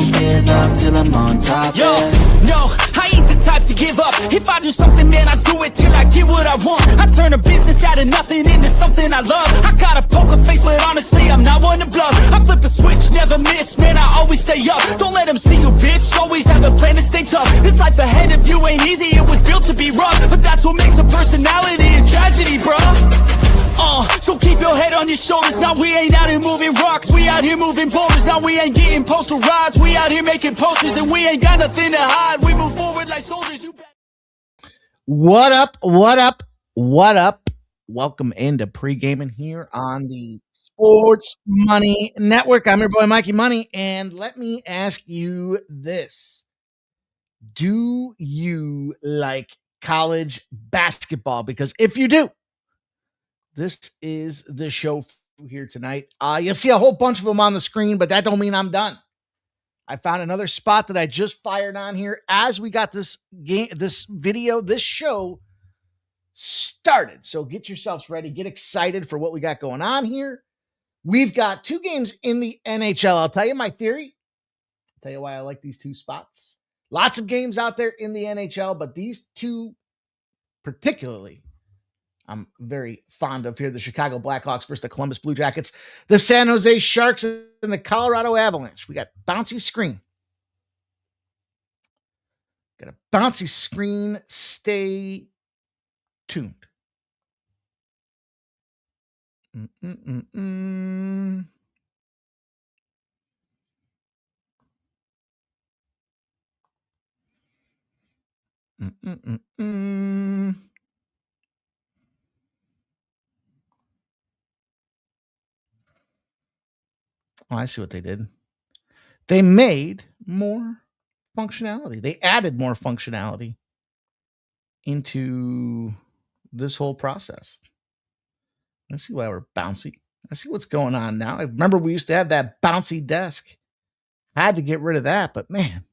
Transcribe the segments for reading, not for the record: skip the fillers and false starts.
won't give up till I'm on top. Yo, no, I ain't the type to give up. If I do something, man, I do it till I get what I want. I turn a business out of nothing into something I love. I got a poker face, but honestly, I'm not one to bluff. I flip a switch, never miss, man, I always stay up. Don't let them see you, bitch, always have a plan to stay tough. This life ahead of you ain't easy, it was built to be rough. But that's what makes a personality, is tragedy, bruh. So keep your head on your shoulders. Now we ain't out here moving rocks, we out here moving boulders. Now we ain't getting posterized, we out here making posters. And we ain't got nothing to hide, we move forward like soldiers. What up, what up, what up? Welcome into Pregaming here on the Sports Money Network. I'm your boy, Mikey Money, and let me ask you this. Do you like college basketball? Because if you do, this is the show here tonight. You'll see a whole bunch of them on the screen, but that don't mean I'm done. I found another spot that I just fired on here as we got this show started. So get yourselves ready. Get excited for what we got going on here. We've got two games in the NHL. I'll tell you my theory. I'll tell you why I like these two spots. Lots of games out there in the NHL, but these two particularly I'm very fond of here. The Chicago Blackhawks versus the Columbus Blue Jackets, the San Jose Sharks, and the Colorado Avalanche. We got bouncy screen. Got a bouncy screen. Stay tuned. Oh, I see what they did. They made more functionality. They added more functionality into this whole process. I see why we're bouncy. I see what's going on now. I remember we used to have that bouncy desk. I had to get rid of that, but man,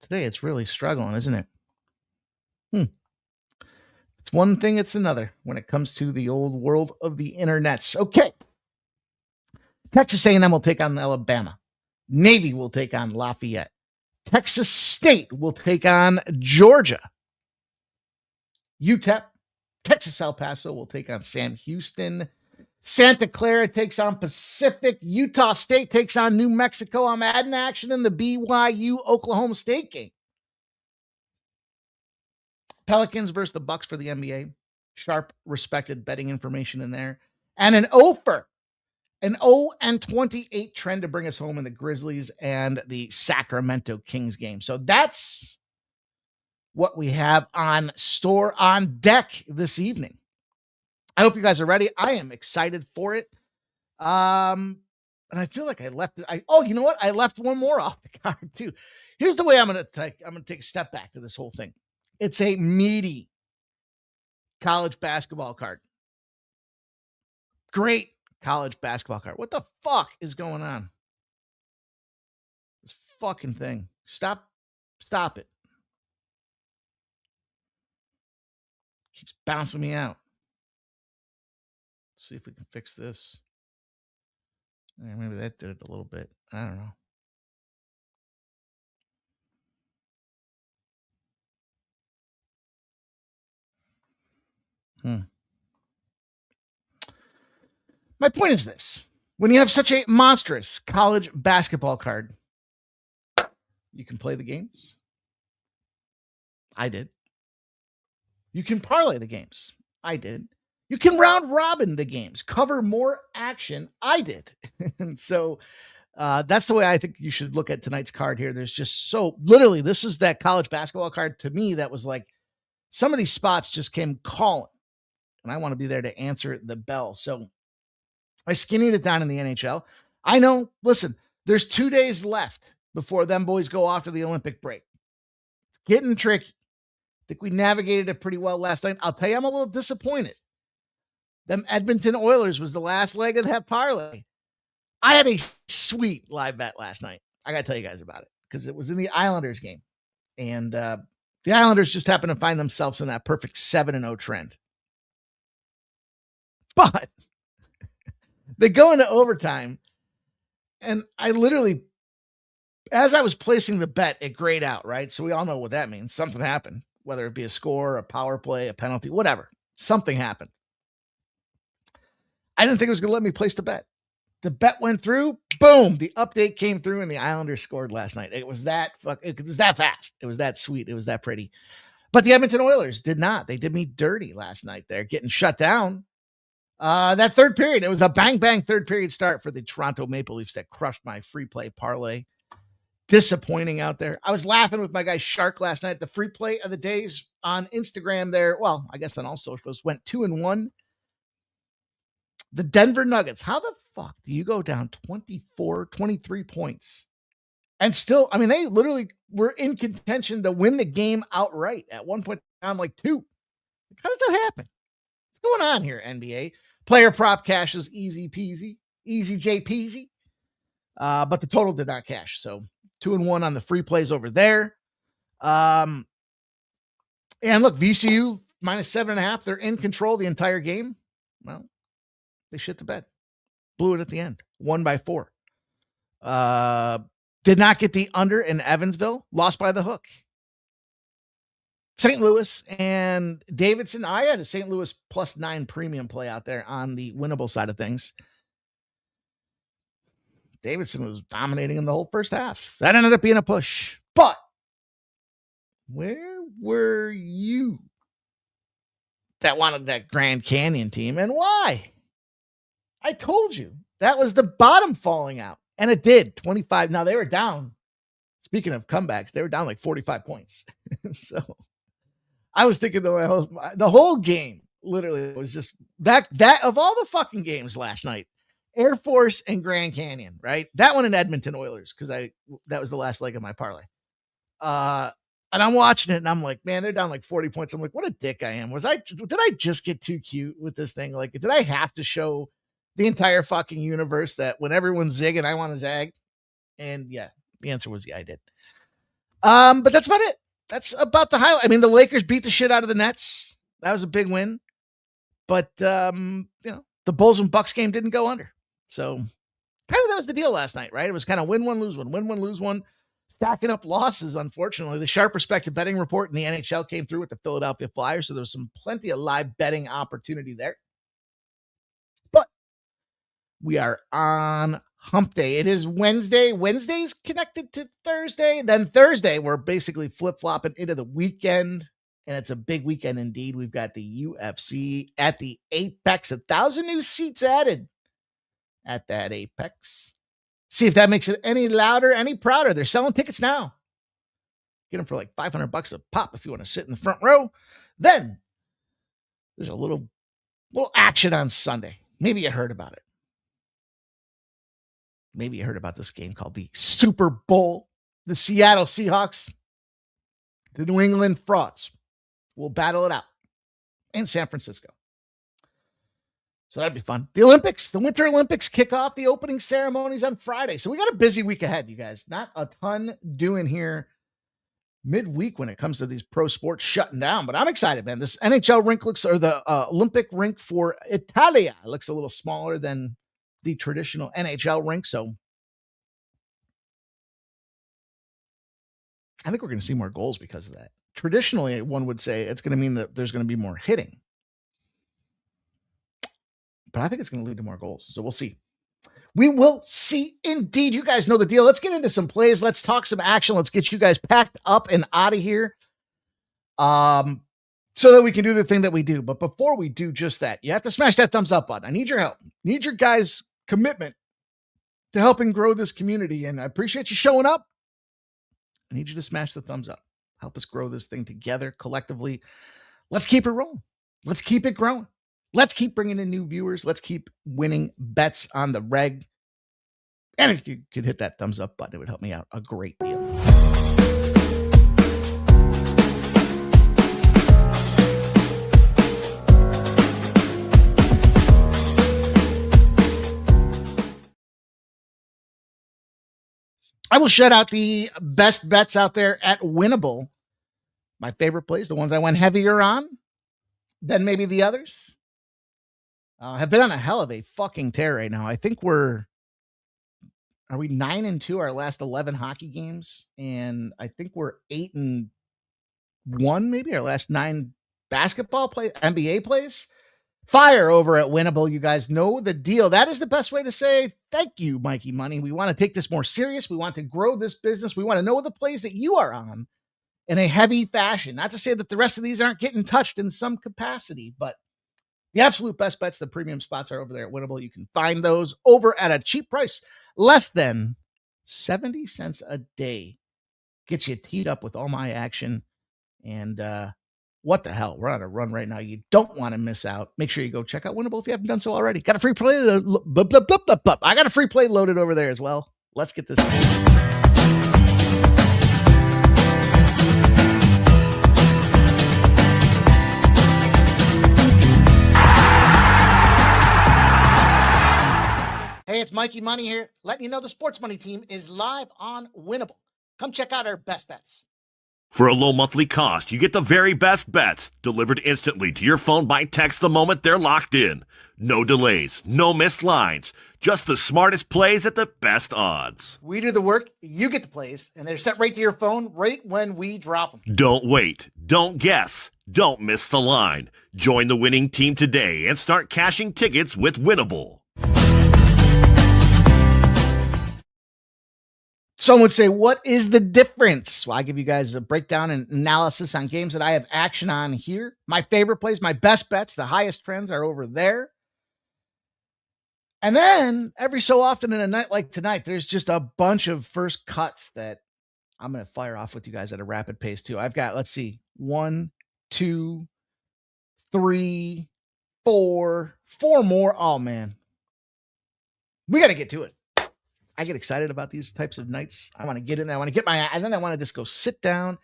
today it's really struggling, isn't it? It's one thing, it's another when it comes to the old world of the internets. Okay. Texas A&M will take on Alabama. Navy will take on Lafayette. Texas State will take on Georgia. UTEP, Texas El Paso will take on Sam Houston. Santa Clara takes on Pacific. Utah State takes on New Mexico. I'm adding action in the BYU Oklahoma State game. Pelicans versus the Bucks for the NBA. Sharp, respected betting information in there. And an 0-28 trend to bring us home in the Grizzlies and the Sacramento Kings game. So that's what we have on deck this evening. I hope you guys are ready. I am excited for it. And I feel like I left it. You know what? I left one more off the card too. Here's the way I'm going to take a step back to this whole thing. It's a meaty college basketball card. Great college basketball card. What the fuck is going on? This fucking thing. Stop it. Keeps bouncing me out. Let's see if we can fix this. Maybe that did it a little bit. I don't know. My point is this. When you have such a monstrous college basketball card, you can play the games. I did. You can parlay the games. I did. You can round robin the games, cover more action. I did. And so that's the way I think you should look at tonight's card here. There's just literally, this is that college basketball card to me that was like, some of these spots just came calling. And I want to be there to answer the bell. So I skinnied it down in the NHL. I know, listen, there's 2 days left before them boys go off to the Olympic break. It's getting tricky. I think we navigated it pretty well last night. I'll tell you, I'm a little disappointed. Them Edmonton Oilers was the last leg of that parlay. I had a sweet live bet last night. I got to tell you guys about it because it was in the Islanders game. And the Islanders just happened to find themselves in that perfect 7-0 trend. But they go into overtime, and I literally as I was placing the bet, it grayed out, right? So we all know what that means. Something happened, whether it be a score, a power play, a penalty, whatever. Something happened. I didn't think it was going to let me place the bet. The bet went through. Boom. The update came through and the Islanders scored last night. It was that fast. It was that sweet. It was that pretty. But the Edmonton Oilers did not. They did me dirty last night. They're getting shut down. That third period, it was a bang third period start for the Toronto Maple Leafs that crushed my free play parlay. Disappointing out there. I was laughing with my guy Shark last night. The free play of the days on Instagram there. Well, I guess on all socials went 2-1. The Denver Nuggets. How the fuck do you go down 24, 23 points? And still, I mean, they literally were in contention to win the game outright. At one point, I'm like 2. How does that happen? What's going on here, NBA? Player prop cashes, easy peasy, easy J peasy. But the total did not cash. So 2-1 on the free plays over there. And look, VCU minus 7.5. They're in control the entire game. Well, they shit the bed. Blew it at the end. 1-4. Did not get the under in Evansville. Lost by the hook. St. Louis and Davidson. I had a St. Louis +9 premium play out there on the winnable side of things. Davidson was dominating in the whole first half. That ended up being a push. But where were you that wanted that Grand Canyon team, and why? I told you that was the bottom falling out, and it did. 25. Now they were down. Speaking of comebacks, they were down like 45 points. So I was thinking the whole game literally was just that of all the fucking games last night, Air Force and Grand Canyon, right? That one in Edmonton Oilers, because that was the last leg of my parlay. And I'm watching it and I'm like, man, they're down like 40 points. I'm like, what a dick I am. Did I just get too cute with this thing? Like, did I have to show the entire fucking universe that when everyone's zigging, I want to zag? And yeah, the answer was yeah, I did. But that's about it. That's about the highlight. I mean, the Lakers beat the shit out of the Nets. That was a big win. But the Bulls and Bucks game didn't go under. So kind of that was the deal last night, right? It was kind of win one, lose one, win one, lose one. Stacking up losses, unfortunately. The Sharp Respected Betting Report in the NHL came through with the Philadelphia Flyers, so there was plenty of live betting opportunity there. But we are on hump day. It is Wednesday. Wednesday's connected to Thursday. Then Thursday, we're basically flip-flopping into the weekend, and it's a big weekend indeed. We've got the UFC at the Apex, 1,000 new seats added at that Apex. See if that makes it any louder, any prouder. They're selling tickets now. Get them for like $500 a pop if you want to sit in the front row. Then there's a little action on Sunday. Maybe you heard about it. Maybe you heard about this game called the Super Bowl. The Seattle Seahawks, the New England Frauds will battle it out in San Francisco. So that'd be fun. The Olympics, the Winter Olympics kick off the opening ceremonies on Friday. So we got a busy week ahead, you guys. Not a ton doing here midweek when it comes to these pro sports shutting down, but I'm excited, man. This NHL rink the Olympic rink for Italia looks a little smaller than the traditional NHL rink. So I think we're going to see more goals because of that. Traditionally, one would say it's going to mean that there's going to be more hitting. But I think it's going to lead to more goals. So we'll see. We will see indeed. You guys know the deal. Let's get into some plays. Let's talk some action. Let's get you guys packed up and out of here. So that we can do the thing that we do. But before we do just that, you have to smash that thumbs up button. I need your help. I need your guys' commitment to helping grow this community. And I appreciate you showing up. I need you to smash the thumbs up. Help us grow this thing together collectively. Let's keep it rolling. Let's keep it growing. Let's keep bringing in new viewers. Let's keep winning bets on the reg. And if you could hit that thumbs up button, it would help me out a great deal. I will shout out the best bets out there at Winnable. My favorite plays, the ones I went heavier on than maybe the others. Have been on a hell of a fucking tear right now. I think we're are we 9-2 our last 11 hockey games? And I think we're 8-1, maybe our last 9 basketball play, NBA plays. Fire over at Winnable. You guys know the deal. That is the best way to say thank you, Mikey Money. We want to take this more serious. We want to grow this business. We want to know the plays that you are on in a heavy fashion. Not to say that the rest of these aren't getting touched in some capacity, but the absolute best bets, the premium spots are over there at Winnable. You can find those over at a cheap price, less than 70 cents a day. Get you teed up with all my action. And what the hell? We're on a run right now. You don't want to miss out. Make sure you go check out Winnable if you haven't done so already. Got a free play. I got a free play loaded over there as well. Let's get this started. Hey, it's Mikey Money here, letting you know the Sports Money team is live on Winnable. Come check out our best bets. For a low monthly cost, you get the very best bets delivered instantly to your phone by text the moment they're locked in. No delays, no missed lines, just the smartest plays at the best odds. We do the work, you get the plays, and they're sent right to your phone right when we drop them. Don't wait, don't guess, don't miss the line. Join the winning team today and start cashing tickets with Winnable. Someone would say, what is the difference? Well, I give you guys a breakdown and analysis on games that I have action on here. My favorite plays, my best bets, the highest trends are over there. And then every so often in a night like tonight, there's just a bunch of first cuts that I'm going to fire off with you guys at a rapid pace too. I've got, let's see, 1, 2, 3, 4 more. Oh man, we got to get to it. I get excited about these types of nights. I want to get in there. I want to get and then I want to just go sit down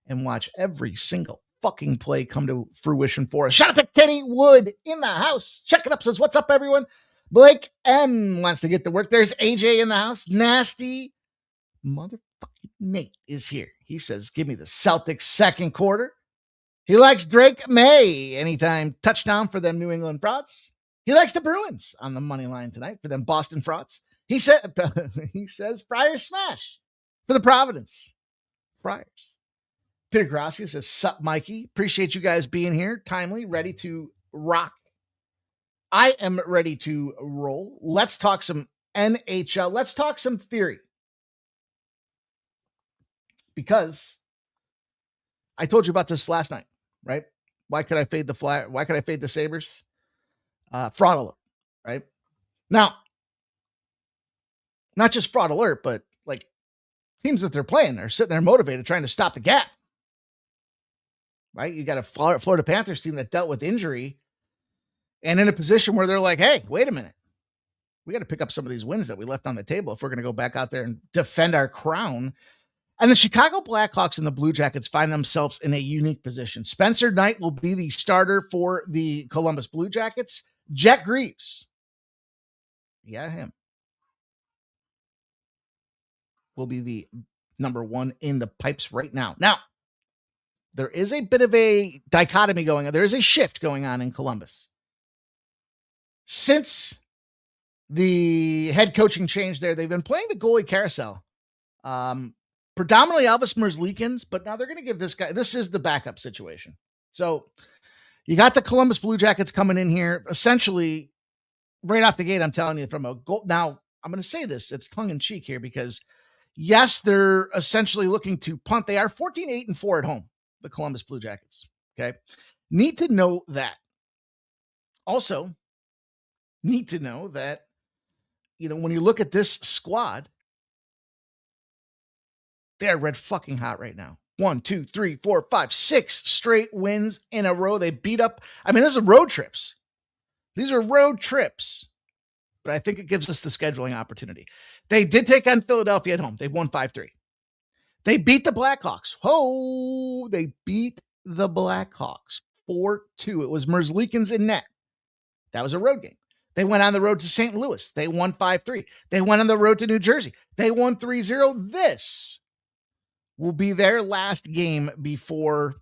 and watch every single fucking play come to fruition for us. Shout out to Kenny Wood in the house. Check it up. Says, what's up, everyone? Blake M wants to get to work. There's AJ in the house. Nasty motherfucking Nate is here. He says, give me the Celtics second quarter. He likes Drake May anytime touchdown for them New England Frauds. He likes the Bruins on the money line tonight for them Boston Frauds. He says Friars smash for the Providence Friars. Peter Gracia says, sup, Mikey. Appreciate you guys being here. Timely, ready to rock. I am ready to roll. Let's talk some NHL. Let's talk some theory. Because I told you about this last night, right? Why could I fade the Flyers? Why could I fade the Sabres? Fraud alert, right? Now, not just fraud alert, but like teams that they're playing, they're sitting there motivated, trying to stop the gap. Right? You got a Florida Panthers team that dealt with injury and in a position where they're like, hey, wait a minute. We got to pick up some of these wins that we left on the table if we're going to go back out there and defend our crown. And the Chicago Blackhawks and the Blue Jackets find themselves in a unique position. Spencer Knight will be the starter for the Columbus Blue Jackets. Jet Greaves. Yeah, him. Will be the number one in the pipes right now. Now, there is a bit of a dichotomy going on. There is a shift going on in Columbus. Since the head coaching change there, they've been playing the goalie carousel. Predominantly Elvis Merzlikins, but now they're going to give this guy, this is the backup situation. So you got the Columbus Blue Jackets coming in here. Essentially, right off the gate, I'm telling you from a goal. Now, I'm going to say this, it's tongue in cheek here because yes, they're essentially looking to punt. They are 14-8-4 at home, the Columbus Blue Jackets. Okay. Need to know that. Also, need to know that, you know, when you look at this squad, they're red fucking hot right now. 1, 2, 3, 4, 5, 6 straight wins in a row. They beat up. I mean, these are road trips. These are road trips. But I think it gives us the scheduling opportunity. They did take on Philadelphia at home. They won 5-3. They beat the Blackhawks. Oh, they beat the Blackhawks 4-2. It was Merzlikins in net. That was a road game. They went on the road to St. Louis. They won 5-3. They went on the road to New Jersey. They won 3-0. This will be their last game before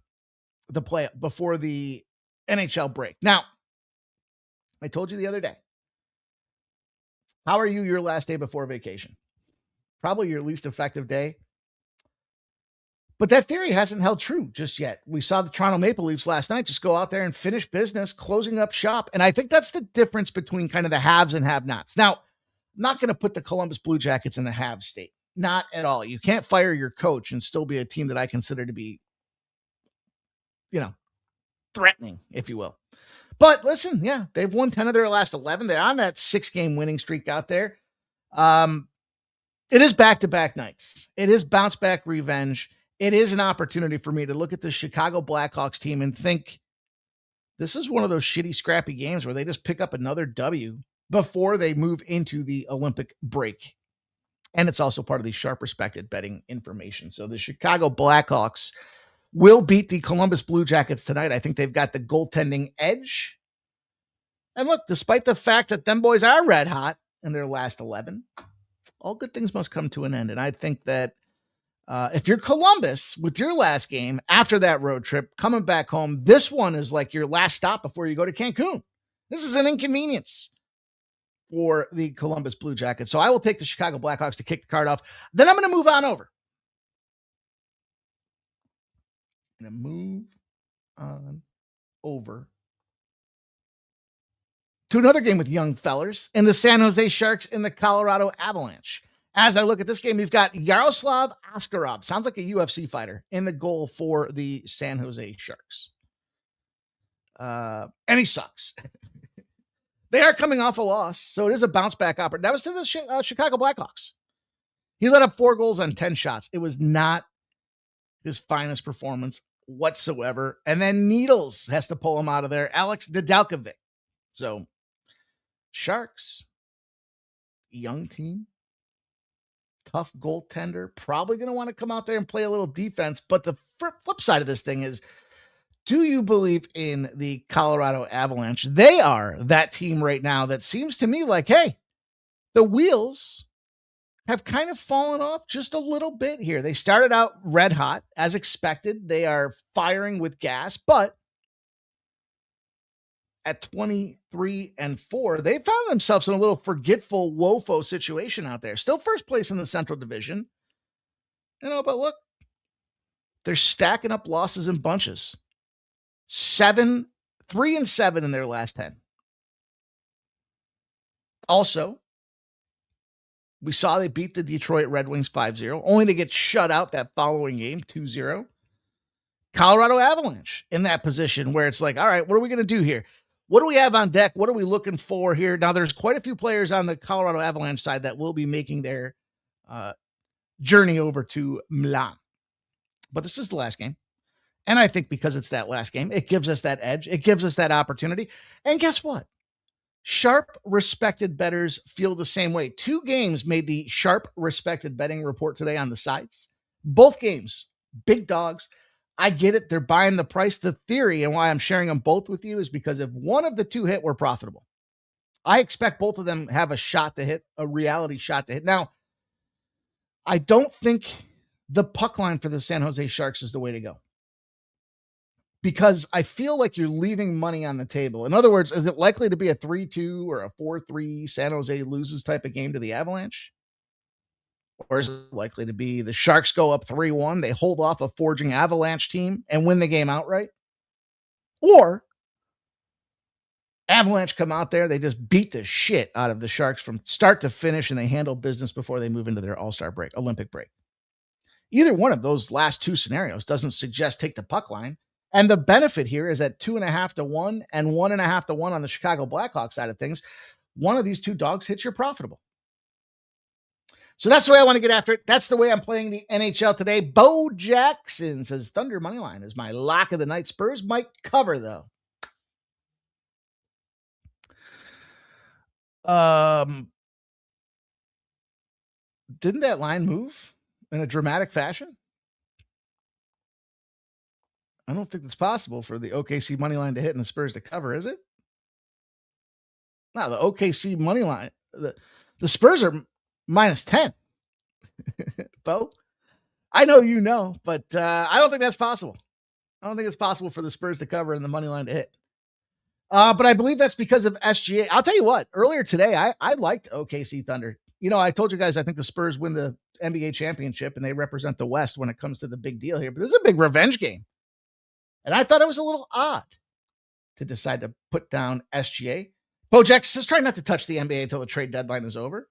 the NHL break. Now, I told you the other day, how are you your last day before vacation? Probably your least effective day. But that theory hasn't held true just yet. We saw the Toronto Maple Leafs last night just go out there and finish business, closing up shop. And I think that's the difference between kind of the haves and have-nots. Now, I'm not going to put the Columbus Blue Jackets in the have state. Not at all. You can't fire your coach and still be a team that I consider to be, threatening, if you will. But listen, yeah, they've won 10 of their last 11. They're on that 6-game winning streak out there. It is back-to-back nights. It is bounce-back revenge. It is an opportunity for me to look at the Chicago Blackhawks team and think this is one of those shitty, scrappy games where they just pick up another W before they move into the Olympic break. And it's also part of the sharp respected betting information. So the Chicago Blackhawks will beat the Columbus Blue Jackets tonight. I think they've got the goaltending edge. And look, despite the fact that them boys are red hot in their last 11, all good things must come to an end. And I think that if you're Columbus with your last game after that road trip, coming back home, this one is like your last stop before you go to Cancun. This is an inconvenience for the Columbus Blue Jackets. So I will take the Chicago Blackhawks to kick the card off. Then I'm going to move on over. To another game with young fellers in the San Jose Sharks and the Colorado Avalanche. As I look at this game, you've got Yaroslav Askarov. Sounds like a UFC fighter in the goal for the San Jose Sharks. And he sucks. They are coming off a loss, so it is a bounce-back opportunity. That was to the Chicago Blackhawks. He let up 4 goals on 10 shots. It was not his finest performance whatsoever. And then Needles has to pull him out of there. Alex Nedeljkovic. So, Sharks, young team, tough goaltender, probably going to want to come out there and play a little defense. But the flip side of this thing is, do you believe in the Colorado Avalanche? They are that team right now that seems to me like, hey, the wheels have kind of fallen off just a little bit here. They started out red hot, as expected. They are firing with gas, but at 23-4, they found themselves in a little forgetful, woeful situation out there. Still first place in the Central Division. But look, they're stacking up losses in bunches. 3-7 in their last 10. Also, we saw they beat the Detroit Red Wings 5-0, only to get shut out that following game, 2-0. Colorado Avalanche in that position where it's like, all right, what are we going to do here? What do we have on deck? What are we looking for here? Now, there's quite a few players on the Colorado Avalanche side that will be making their journey over to Milan. But this is the last game. And I think because it's that last game, it gives us that edge. It gives us that opportunity. And guess what? Sharp, respected bettors feel the same way. 2 games made the sharp, respected betting report today on the sites. Both games, big dogs. I get it. They're buying the price. The theory and why I'm sharing them both with you is because if one of the 2 hit, we're profitable. I expect both of them have a shot to hit, a reality shot to hit. Now, I don't think the puck line for the San Jose Sharks is the way to go, because I feel like you're leaving money on the table. In other words, is it likely to be a 3-2 or a 4-3 San Jose loses type of game to the Avalanche? Or is it likely to be the Sharks go up 3-1, they hold off a forging Avalanche team and win the game outright? Or Avalanche come out there, they just beat the shit out of the Sharks from start to finish, and they handle business before they move into their All-Star break, Olympic break. Either one of those last 2 scenarios doesn't suggest take the puck line. And the benefit here is at 2.5-1 and 1.5-1 on the Chicago Blackhawks side of things. One of these 2 dogs hits, you're profitable. So that's the way I want to get after it. That's the way I'm playing the NHL today. Bo Jackson says Thunder Moneyline is my lock of the night. Spurs might cover, though. Didn't that line move in a dramatic fashion? I don't think it's possible for the OKC money line to hit and the Spurs to cover, is it? No, the OKC money line, the Spurs are -10. Bo, I know you know, but I don't think that's possible. I don't think it's possible for the Spurs to cover and the money line to hit. But I believe that's because of SGA. I'll tell you what, earlier today, I liked OKC Thunder. I told you guys, I think the Spurs win the NBA championship, and they represent the West when it comes to the big deal here. But this is a big revenge game. And I thought it was a little odd to decide to put down SGA. Bo Jackson says, try not to touch the NBA until the trade deadline is over.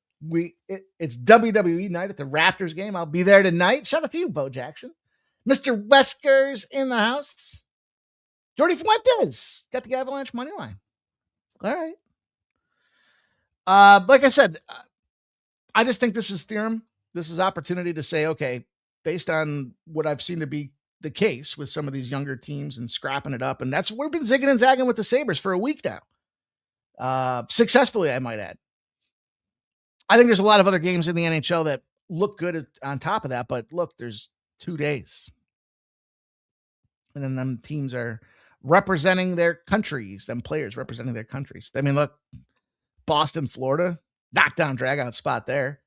It's WWE night at the Raptors game. I'll be there tonight. Shout out to you, Bo Jackson. Mr. Wesker's in the house. Jordy Fuentes got the Avalanche money line. All right. Like I said, I just think this is theorem. This is opportunity to say, okay, based on what I've seen to be the case with some of these younger teams and scrapping it up. And that's we've been zigging and zagging with the Sabres for a week now. Successfully, I might add. I think there's a lot of other games in the NHL that look good on top of that, but look, there's 2 days. And then them teams are representing their countries, them players representing their countries. I mean, look, Boston, Florida, knockdown, drag out spot there.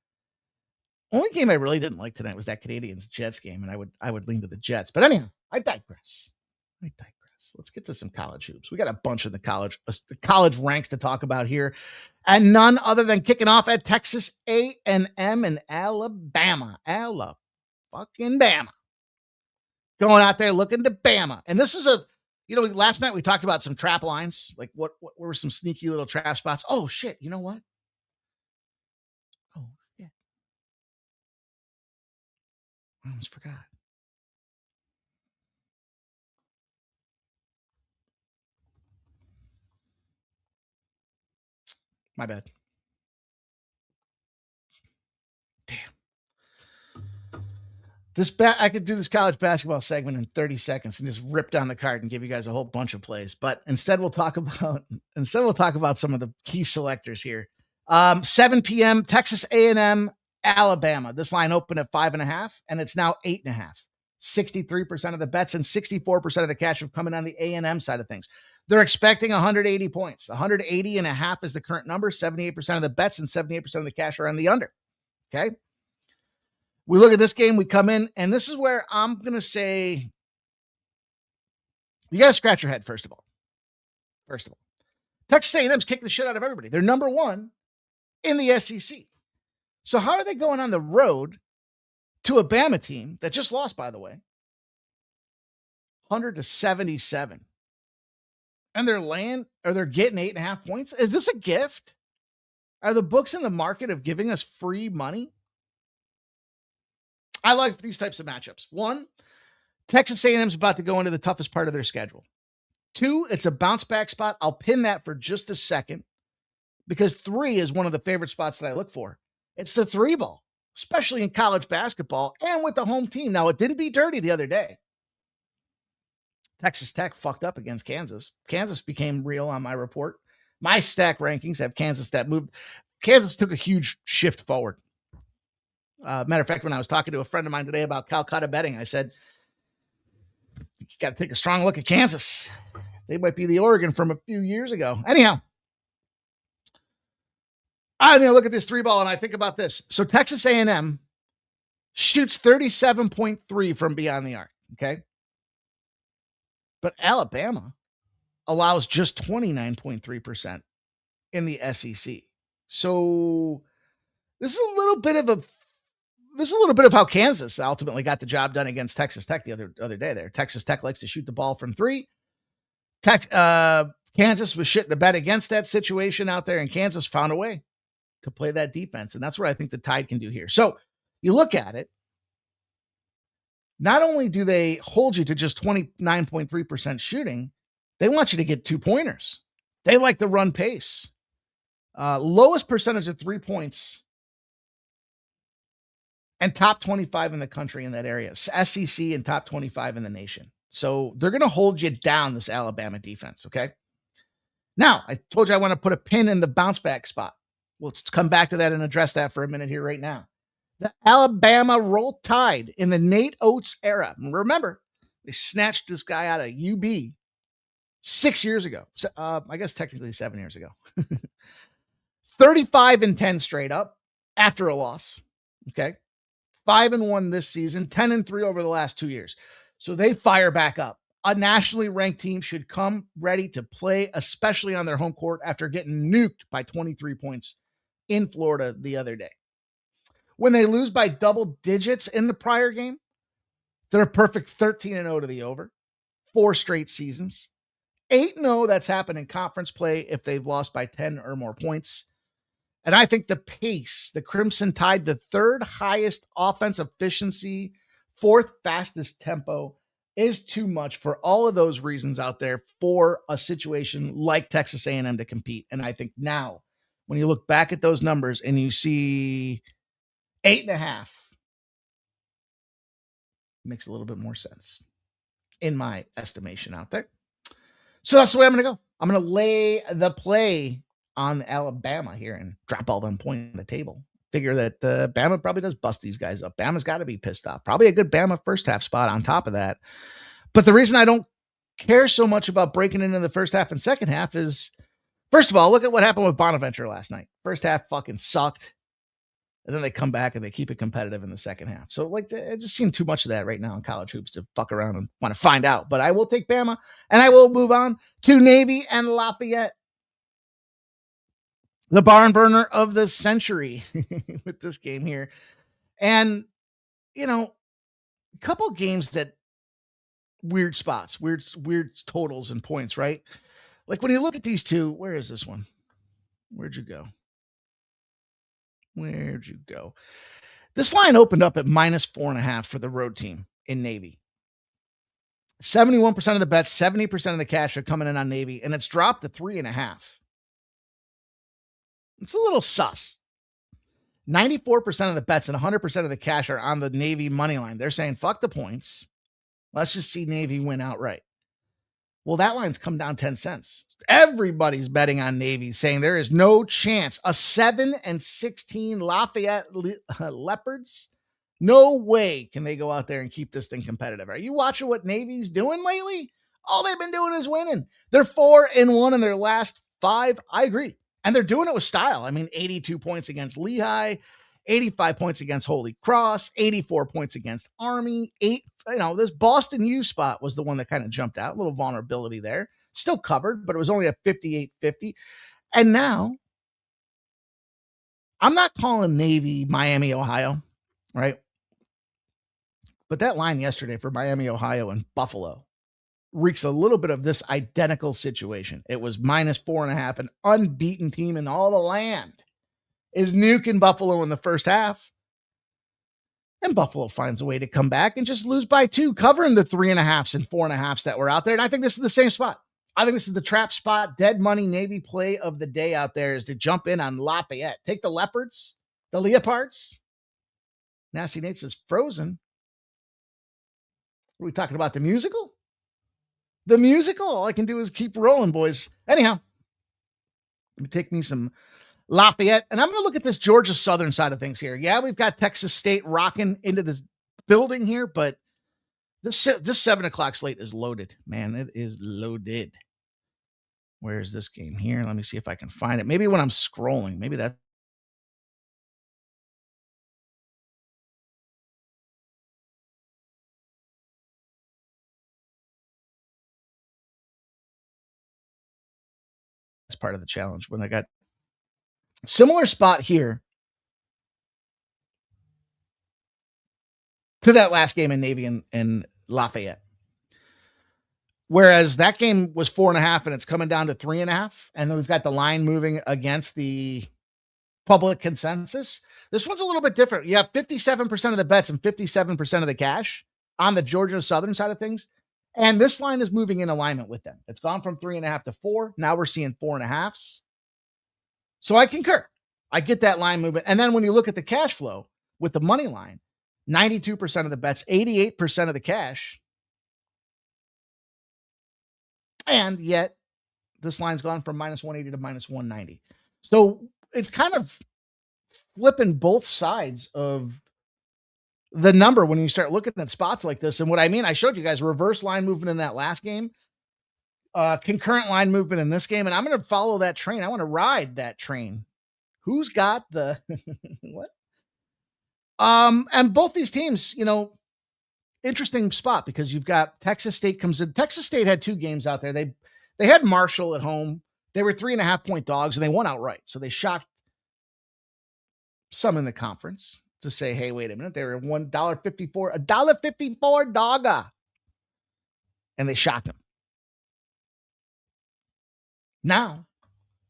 Only game I really didn't like tonight was that Canadiens-Jets game, and I would lean to the Jets. But anyhow, I digress. Let's get to some college hoops. We got a bunch of the college ranks to talk about here, and none other than kicking off at Texas A&M and Alabama. Fucking Bama. Going out there looking to Bama. And this is last night we talked about some trap lines. Like what were some sneaky little trap spots? Oh, shit. You know what? Oh, yeah. I almost forgot. My bad. Damn. I could do this college basketball segment in 30 seconds and just rip down the card and give you guys a whole bunch of plays. But instead we'll talk about some of the key selectors here. 7 p.m. Texas A&M, Alabama. This line opened at 5.5, and it's now 8.5. 63% of the bets and 64% of the cash have come in on the A&M side of things. They're expecting 180 points. 180.5 is the current number. 78% of the bets and 78% of the cash are on the under. Okay. We look at this game, we come in, and this is where I'm going to say you got to scratch your head, first of all. Texas A&M's kicking the shit out of everybody. They're number one in the SEC. So how are they going on the road to a Bama team that just lost, by the way, 100-77? And they're getting 8.5 points? Is this a gift? Are the books in the market of giving us free money? I like these types of matchups. 1, Texas A&M's about to go into the toughest part of their schedule. 2, it's a bounce back spot. I'll pin that for just a second because 3 is one of the favorite spots that I look for. It's the 3 ball, especially in college basketball and with the home team. Now, it didn't be dirty the other day. Texas Tech fucked up against Kansas. Kansas became real on my report. My stack rankings have Kansas that moved. Kansas took a huge shift forward. Matter of fact, when I was talking to a friend of mine today about Calcutta betting, I said, you got to take a strong look at Kansas. They might be the Oregon from a few years ago. Anyhow, I look at this 3 ball and I think about this. So Texas A&M shoots 37.3 from beyond the arc. Okay. But Alabama allows just 29.3% in the SEC. So this is a little bit of how Kansas ultimately got the job done against Texas Tech the other day there. Texas Tech likes to shoot the ball from 3. Kansas was shit the bed against that situation out there, and Kansas found a way to play that defense. And that's what I think the Tide can do here. So you look at it, not only do they hold you to just 29.3% shooting, they want you to get 2-pointers. They like the run pace. Lowest percentage of 3 points and top 25 in the country in that area. SEC and top 25 in the nation. So they're going to hold you down, this Alabama defense, okay? Now, I told you I want to put a pin in the bounce back spot. Let's come back to that and address that for a minute here right now. The Alabama Roll Tide in the Nate Oates era. Remember, they snatched this guy out of UB 6 years ago. So, I guess technically 7 years ago. 35-10 straight up after a loss. Okay. 5-1 this season, 10-3 over the last 2 years. So they fire back up. A nationally ranked team should come ready to play, especially on their home court after getting nuked by 23 points in Florida the other day. when they lose by double digits in the prior game, they're a perfect 13-0 to the over. 4 straight seasons. 8-0, that's happened in conference play if they've lost by 10 or more points. And I think the pace, the Crimson Tide, the third highest offensive efficiency, fourth fastest tempo, is too much for all of those reasons out there for a situation like Texas A&M to compete. And I think now, when you look back at those numbers and you see 8.5, makes a little bit more sense in my estimation out there. So that's the way I'm going to go. I'm going to lay the play on Alabama here and drop all them points on the table. Figure that Bama probably does bust these guys up. Bama's got to be pissed off. Probably a good Bama first half spot on top of that. But the reason I don't care so much about breaking into the first half and second half is, first of all, look at what happened with Bonaventure last night. First half fucking sucked. And then they come back and they keep it competitive in the second half. So, like, it just seemed too much of that right now in college hoops to fuck around and want to find out. But I will take Bama, and I will move on to Navy and Lafayette. The barn burner of the century with this game here. And, you know, a couple games that weird spots, weird totals and points, right? Like when you look at these two, where is this one? Where'd you go? This line opened up at -4.5 for the road team in Navy. 71% of the bets, 70% of the cash are coming in on Navy, and it's dropped to 3.5. It's a little sus. 94% of the bets and 100% of the cash are on the Navy money line. They're saying, fuck the points. Let's just see Navy win outright. Well, that line's come down 10 cents. Everybody's betting on Navy, saying there is no chance. A 7-16 Lafayette Leopards, no way can they go out there and keep this thing competitive. Are you watching what Navy's doing lately? All they've been doing is winning. They're 4-1 in their last 5. I agree. And they're doing it with style. I mean, 82 points against Lehigh, 85 points against Holy Cross, 84 points against Army, this Boston U spot was the one that kind of jumped out. A little vulnerability there. Still covered, but it was only a 58-50. And now, I'm not calling Navy Miami, Ohio, right? But that line yesterday for Miami, Ohio and Buffalo reeks a little bit of this identical situation. It was -4.5. An unbeaten team in all the land is nuking Buffalo in the first half. And Buffalo finds a way to come back and just lose by 2, covering the 3.5s and 4.5s that were out there. And I think this is the same spot. I think this is the trap spot. Dead money Navy play of the day out there is to jump in on Lafayette. Take the Leopards, the Leopards. Nasty Nate says Frozen. Are we talking about the musical? The musical? All I can do is keep rolling, boys. Anyhow, let me take me some Lafayette, and I'm going to look at this Georgia Southern side of things here. Yeah, we've got Texas State rocking into the building here, but this 7 o'clock slate is loaded. Man, it is loaded. Where is this game here? Let me see if I can find it. Maybe when I'm scrolling, maybe that's part of the challenge. When I got similar spot here to that last game in Navy and Lafayette. Whereas that game was 4.5 and it's coming down to 3.5. And then we've got the line moving against the public consensus. This one's a little bit different. You have 57% of the bets and 57% of the cash on the Georgia Southern side of things. And this line is moving in alignment with them. It's gone from 3.5 to 4. Now we're seeing 4.5s. So I concur. I get that line movement. And then when you look at the cash flow with the money line, 92% of the bets, 88% of the cash. And yet this line's gone from -180 to -190. So it's kind of flipping both sides of the number when you start looking at spots like this. And what I mean, I showed you guys reverse line movement in that last game, concurrent line movement in this game. And I'm going to follow that train. I want to ride that train. Who's got the what? And both these teams, interesting spot because you've got Texas State comes in. Texas State had 2 games out there. They had Marshall at home. They were 3.5 point dogs and they won outright. So they shocked some in the conference. to say, hey, wait a minute, they were $1.54, $1.54 dogger. And they shocked them. Now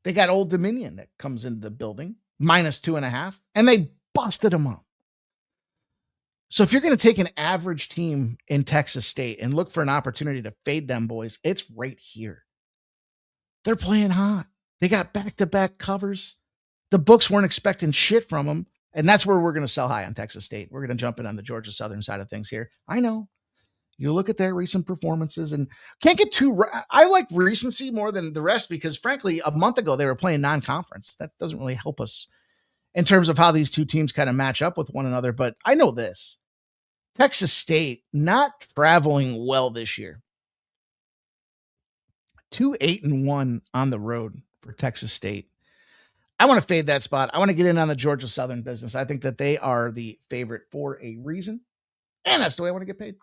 they got Old Dominion that comes into the building, -2.5, and they busted them up. So if you're going to take an average team in Texas State and look for an opportunity to fade them boys, it's right here. They're playing hot. They got back-to-back covers. The books weren't expecting shit from them. And that's where we're going to sell high on Texas State. We're going to jump in on the Georgia Southern side of things here. I know. You look at their recent performances and can't get too. I like recency more than the rest because, frankly, a month ago they were playing non-conference. That doesn't really help us in terms of how these two teams kind of match up with one another. But I know this. Texas State not traveling well this year. 2-8-1 on the road for Texas State. I want to fade that spot. I want to get in on the Georgia Southern business. I think that they are the favorite for a reason. And that's the way I want to get paid.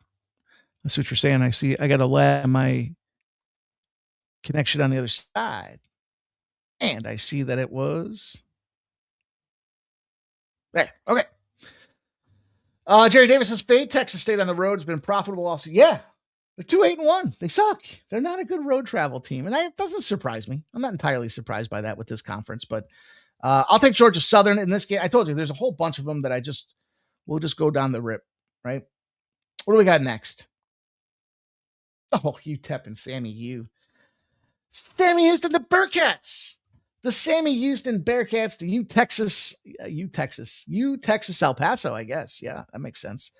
That's what you're saying. I see. I got a lag in my connection on the other side. And I see that it was there. Okay. Jerry Davis says fade Texas State on the road has been profitable also. Yeah. They're 2-8-1. They suck. They're not a good road travel team. And it doesn't surprise me. I'm not entirely surprised by that with this conference, but I'll take Georgia Southern in this game. I told you there's a whole bunch of them that we'll just go down the rip, right? What do we got next? Oh, UTEP and Sammy U. Sammy Houston, the Bearcats. The Sammy Houston Bearcats, the U Texas El Paso, I guess. Yeah, that makes sense.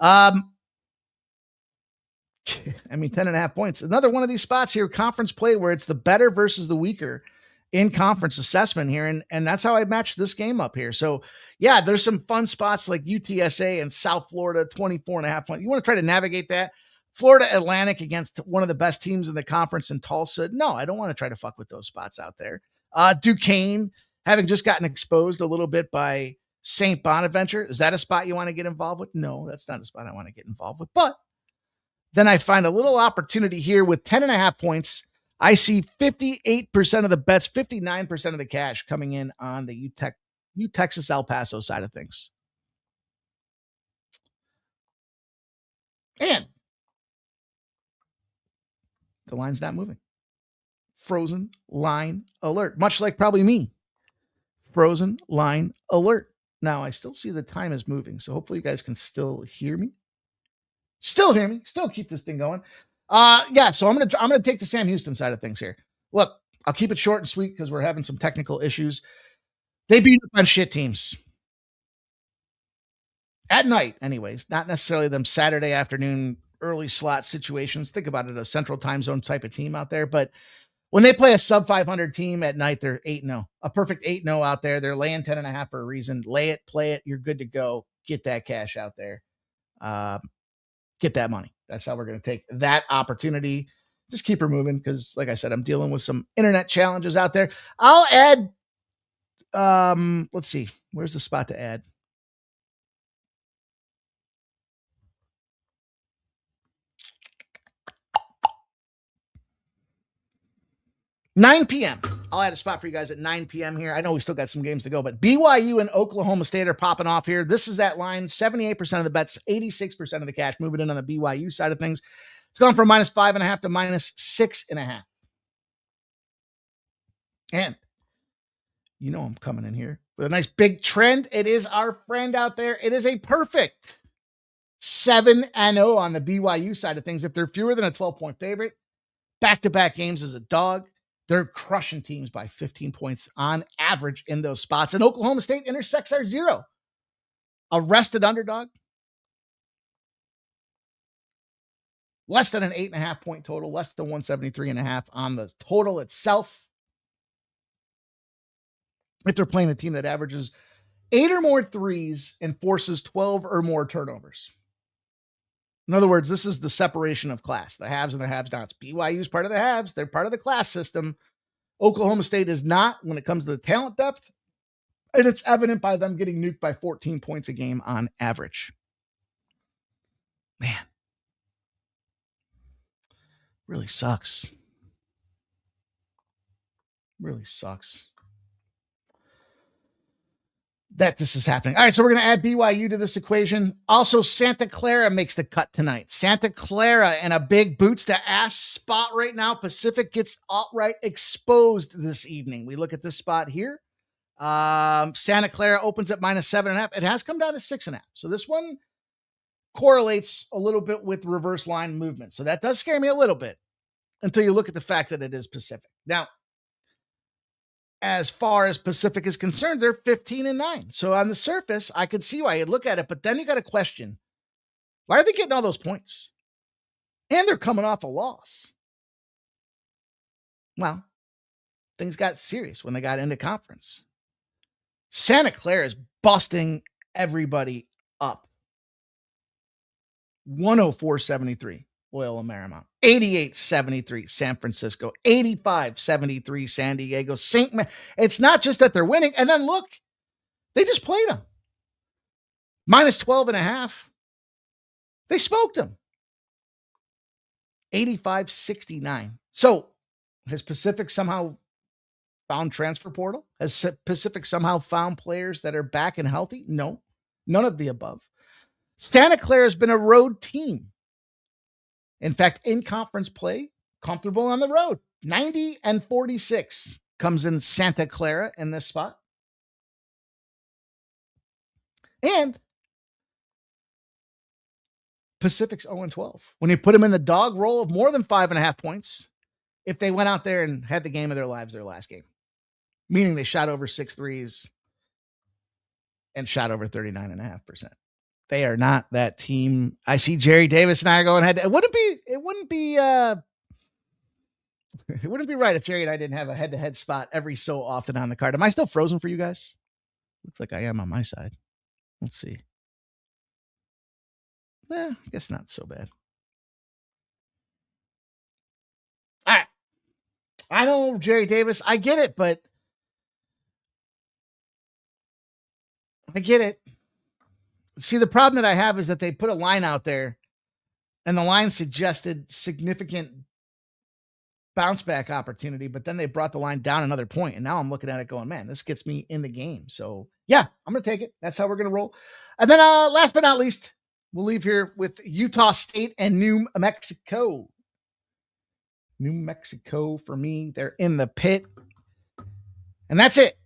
I mean, 10.5 points. Another one of these spots here, conference play, where it's the better versus the weaker in conference assessment here. And that's how I matched this game up here. So, yeah, there's some fun spots like UTSA and South Florida, 24.5 points. You want to try to navigate that? Florida Atlantic against one of the best teams in the conference in Tulsa. No, I don't want to try to fuck with those spots out there. Duquesne, having just gotten exposed a little bit by St. Bonaventure. Is that a spot you want to get involved with? No, that's not a spot I want to get involved with. But then I find a little opportunity here with 10.5 points. I see 58% of the bets, 59% of the cash coming in on the Texas El Paso side of things. And the line's not moving. Frozen line alert, much like probably me. Frozen line alert. Now I still see the time is moving, so hopefully you guys can still hear me. Still hear me. Still keep this thing going. Yeah, so I'm gonna take the Sam Houston side of things here. Look, I'll keep it short and sweet because we're having some technical issues. They beat up on shit teams. At night, anyways, not necessarily them Saturday afternoon early slot situations. Think about it, a central time zone type of team out there. But when they play a sub 500 team at night, they're 8-0, a perfect 8-0 out there. They're laying 10.5 for a reason. Lay it, play it. You're good to go. Get that cash out there. Get that money. That's how we're going to take that opportunity. Just keep her moving because, like I said, I'm dealing with some internet challenges out there. I'll add, let's see, where's the spot to add? $9 p.m. I'll add a spot for you guys at 9 p.m. here. I know we still got some games to go, but BYU and Oklahoma State are popping off here. This is that line, 78% of the bets, 86% of the cash moving in on the BYU side of things. It's gone from -5.5 to -6.5. And you know I'm coming in here with a nice big trend. It is our friend out there. It is a perfect 7-0 on the BYU side of things. If they're fewer than a 12-point favorite, back-to-back games as a dog, they're crushing teams by 15 points on average in those spots. And Oklahoma State intersects our 0. A rested underdog. Less than an 8.5 point total, less than 173.5 on the total itself. If they're playing a team that averages 8 or more threes and forces 12 or more turnovers. In other words, this is the separation of class, the haves and the have-nots. BYU is part of the haves. They're part of the class system. Oklahoma State is not when it comes to the talent depth. And it's evident by them getting nuked by 14 points a game on average. Man. Really sucks. Really sucks. that this is happening. All right, so we're going to add BYU to this equation. Also, Santa Clara makes the cut tonight. Santa Clara in a big boots to ass spot right now. Pacific gets outright exposed this evening. We look at this spot here. Santa Clara opens at -7.5. It has come down to 6.5. So this one correlates a little bit with reverse line movement. So that does scare me a little bit until you look at the fact that it is Pacific. Now, as far as Pacific is concerned, they're 15-9. So on the surface, I could see why you'd look at it, but then you got to question, why are they getting all those points? And they're coming off a loss. Well, things got serious when they got into conference. Santa Clara is busting everybody up. 104-73. Loyola Marymount, 88-73 San Francisco, 85-73 San Diego, It's not just that they're winning. And then look, they just played them. -12.5. They smoked them. 85-69. So has Pacific somehow found transfer portal? Has Pacific somehow found players that are back and healthy? No, none of the above. Santa Clara has been a road team. In fact, in conference play, comfortable on the road. 90-46 comes in Santa Clara in this spot. And Pacific's 0-12. When you put them in the dog roll of more than 5.5 points, if they went out there and had the game of their lives their last game, meaning they shot over 6 threes and shot over 39.5%. They are not that team. I see Jerry Davis and I are going head. It wouldn't be right if Jerry and I didn't have a head-to-head spot every so often on the card. Am I still frozen for you guys? Looks like I am on my side. Let's see. I guess not so bad. All right. I know Jerry Davis. I get it, but I get it. See, the problem that I have is that they put a line out there and the line suggested significant bounce back opportunity, but then they brought the line down another point. And now I'm looking at it going, man, this gets me in the game. So yeah, I'm going to take it. That's how we're going to roll. And then last but not least, we'll leave here with Utah State and New Mexico. New Mexico for me, they're in the pit. And that's it.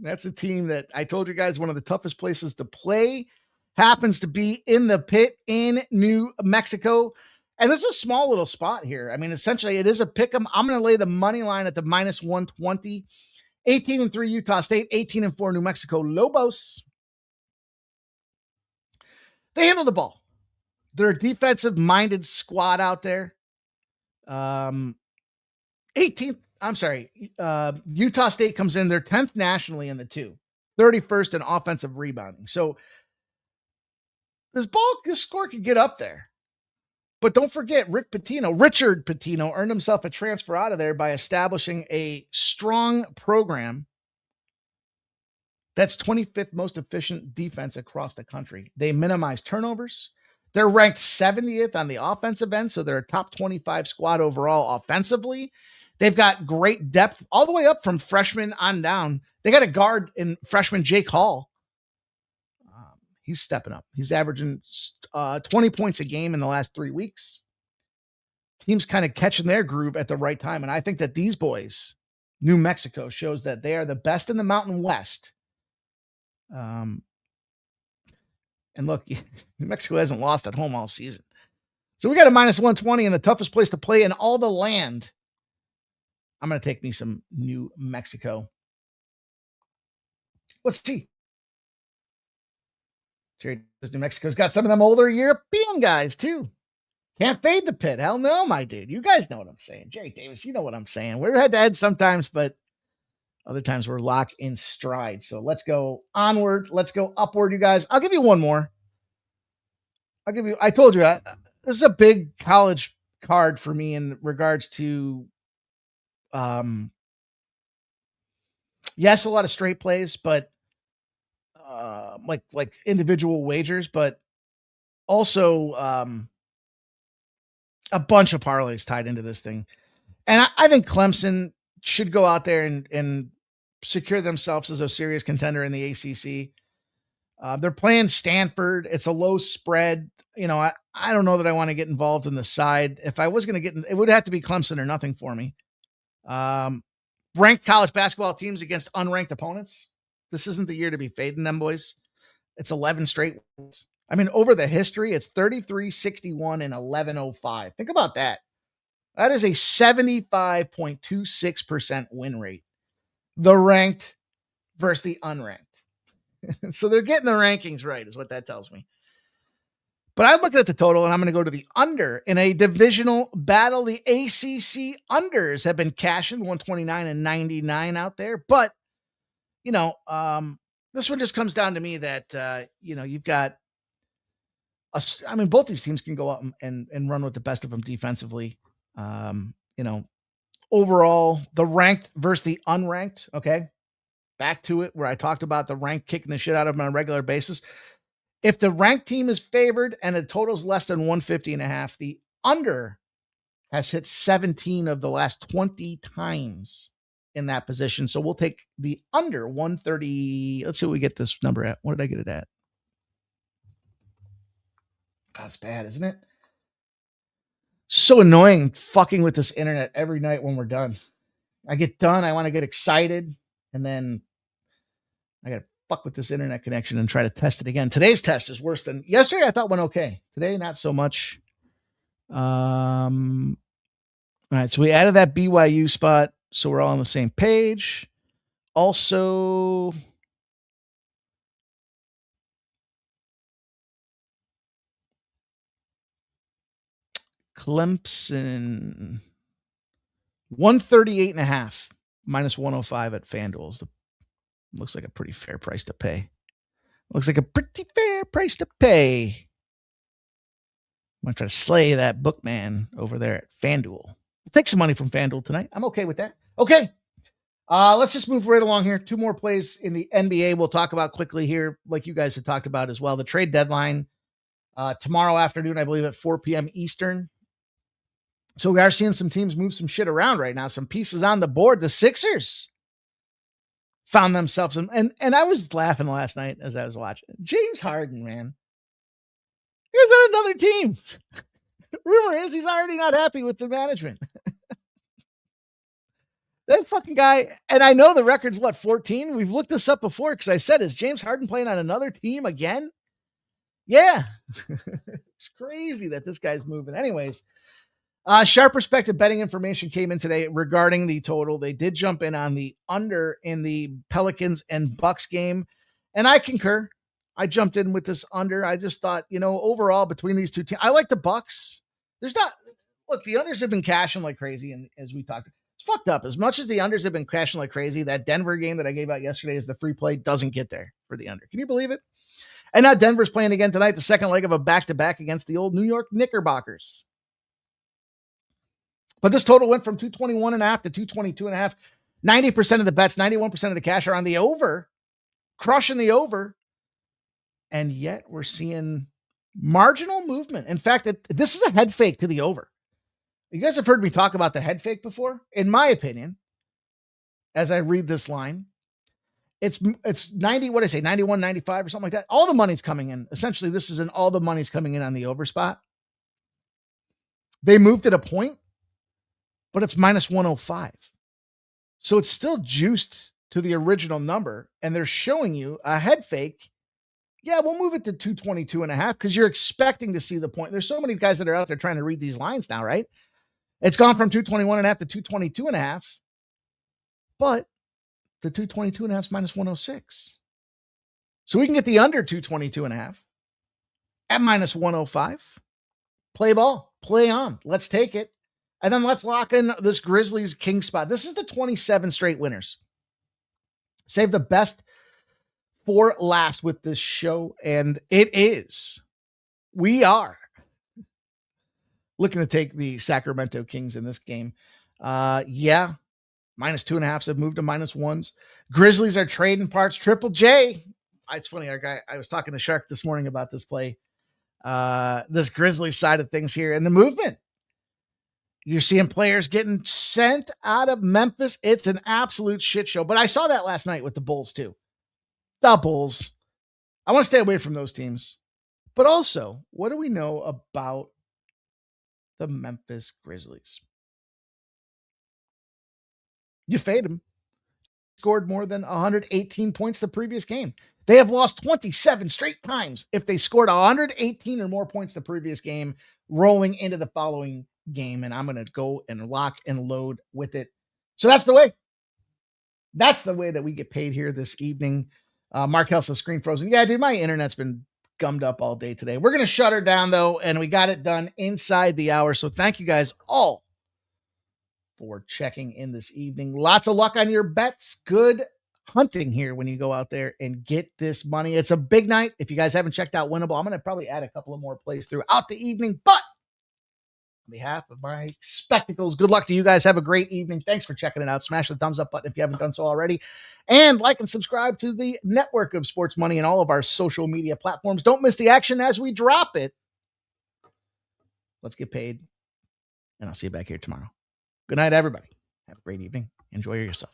That's a team that I told you guys, one of the toughest places to play happens to be in the pit in New Mexico. And this is a small little spot here. I mean, essentially it is a pick 'em. I'm going to lay the money line at the -120, 18-3 Utah State, 18-4 New Mexico Lobos. They handle the ball. They're a defensive minded squad out there. Utah State comes in, they're 10th nationally in the 2, 31st in offensive rebounding. So this score could get up there. But don't forget, Richard Pitino earned himself a transfer out of there by establishing a strong program that's 25th most efficient defense across the country. They minimize turnovers. They're ranked 70th on the offensive end, so they're a top 25 squad overall offensively. They've got great depth all the way up from freshman on down. They got a guard in freshman Jake Hall. He's stepping up. He's averaging 20 points a game in the last 3 weeks. Team's kind of catching their groove at the right time. And I think that these boys, New Mexico, shows that they are the best in the Mountain West. And look, New Mexico hasn't lost at home all season. So we got a -120 in the toughest place to play in all the land. I'm going to take me some New Mexico. Let's see. Jerry, New Mexico's got some of them older European guys too. Can't fade the pit. Hell no, my dude. You guys know what I'm saying. Jerry Davis, you know what I'm saying. We're head to head sometimes, but other times we're locked in stride. So let's go onward. Let's go upward, you guys. I'll give you one more. I told you, this is a big college card for me in regards to, yes, a lot of straight plays, but like individual wagers, but also a bunch of parlays tied into this thing. And I think Clemson should go out there and secure themselves as a serious contender in the ACC. They're playing Stanford. It's a low spread. I don't know that I want to get involved in the side. If I was going to get in, it would have to be Clemson or nothing for me. Ranked college basketball teams against unranked opponents. This isn't the year to be fading them, boys. It's 11 straight wins. I mean, over the history, it's 33-61 and 11-05. Think about that. That is a 75.26% win rate. The ranked versus the unranked. So they're getting the rankings right, is what that tells me. But I look at the total, and I'm going to go to the under in a divisional battle. The ACC unders have been cashing 129 and 99 out there. But, this one just comes down to me that, you've got, both these teams can go out and run with the best of them defensively. Overall, the ranked versus the unranked, okay? Back to it where I talked about the ranked kicking the shit out of them on a regular basis. If the ranked team is favored and the total's less than 150.5, the under has hit 17 of the last 20 times in that position. So we'll take the under 130. Let's see what we get this number at. What did I get it at? That's bad, isn't it? So annoying fucking with this internet every night when we're done. I get done. I want to get excited. And then I got to fuck with this internet connection and try to test it again. Today's test is worse than yesterday. I thought went okay. Today, not so much. All right. So we added that BYU spot. So we're all on the same page. Also, Clemson 138.5 minus 105 at FanDuel. Looks like a pretty fair price to pay. Looks like a pretty fair price to pay. I'm going to try to slay that bookman over there at FanDuel. We'll take some money from FanDuel tonight. I'm okay with that. Okay. Let's just move right along here. Two more plays in the NBA we'll talk about quickly here, like you guys had talked about as well. The trade deadline tomorrow afternoon, I believe at 4 p.m. Eastern. So we are seeing some teams move some shit around right now. Some pieces on the board. The Sixers found themselves in, and I was laughing last night as I was watching. James Harden, man. He's on another team. Rumor is he's already not happy with the management. That fucking guy, and I know the record's 14? We've looked this up before because I said, is James Harden playing on another team again? Yeah. It's crazy that this guy's moving. Anyways, sharp perspective betting information came in today regarding the total. They did jump in on the under in the Pelicans and Bucks game, and I concur. I jumped in with this under. I just thought, overall between these two teams, I like the Bucks. The unders have been cashing like crazy, and as we talked, it's fucked up. As much as the unders have been crashing like crazy, that Denver game that I gave out yesterday as the free play doesn't get there for the under. Can you believe it? And now Denver's playing again tonight, the second leg of a back-to-back against the old New York Knickerbockers. But this total went from 221.5 to 222.5. 90% of the bets, 91% of the cash are on the over, crushing the over. And yet we're seeing marginal movement. In fact, this is a head fake to the over. You guys have heard me talk about the head fake before. In my opinion, as I read this line, it's 90, what did I say, 91, 95 or something like that. All the money's coming in. Essentially, this is all the money's coming in on the over spot. They moved at a point, but it's minus 105. So it's still juiced to the original number, and they're showing you a head fake. Yeah, we'll move it to 222.5 because you're expecting to see the point. There's so many guys that are out there trying to read these lines now, right? It's gone from 221.5 to 222.5, but the 222.5 is minus 106. So we can get the under 222.5 at minus 105. Play ball, play on. Let's take it. And then let's lock in this Grizzlies king spot. This is the 27 straight winners. Save the best for last with this show. And we are looking to take the Sacramento Kings in this game. Minus 2.5s have moved to minus 1s. Grizzlies are trading parts. Triple J. It's funny. I was talking to Shark this morning about this play. This Grizzlies side of things here and the movement. You're seeing players getting sent out of Memphis. It's an absolute shit show. But I saw that last night with the Bulls too. The Bulls. I want to stay away from those teams. But also, what do we know about the Memphis Grizzlies? You fade them. Scored more than 118 points the previous game. They have lost 27 straight times if they scored 118 or more points the previous game, rolling into the following game. And I'm going to go and lock and load with it. So that's the way. That's the way that we get paid here this evening. Mark Helson's screen frozen. Yeah, dude, my internet's been gummed up all day today. We're going to shut her down, though, and we got it done inside the hour. So thank you guys all for checking in this evening. Lots of luck on your bets. Good hunting here when you go out there and get this money. It's a big night. If you guys haven't checked out Winnable, I'm going to probably add a couple of more plays throughout the evening. But on behalf of my spectacles, good luck to you guys. Have a great evening. Thanks for checking it out. Smash the thumbs up button if you haven't done so already. And like and subscribe to the network of Sports Money and all of our social media platforms. Don't miss the action as we drop it. Let's get paid. And I'll see you back here tomorrow. Good night, everybody. Have a great evening. Enjoy yourself.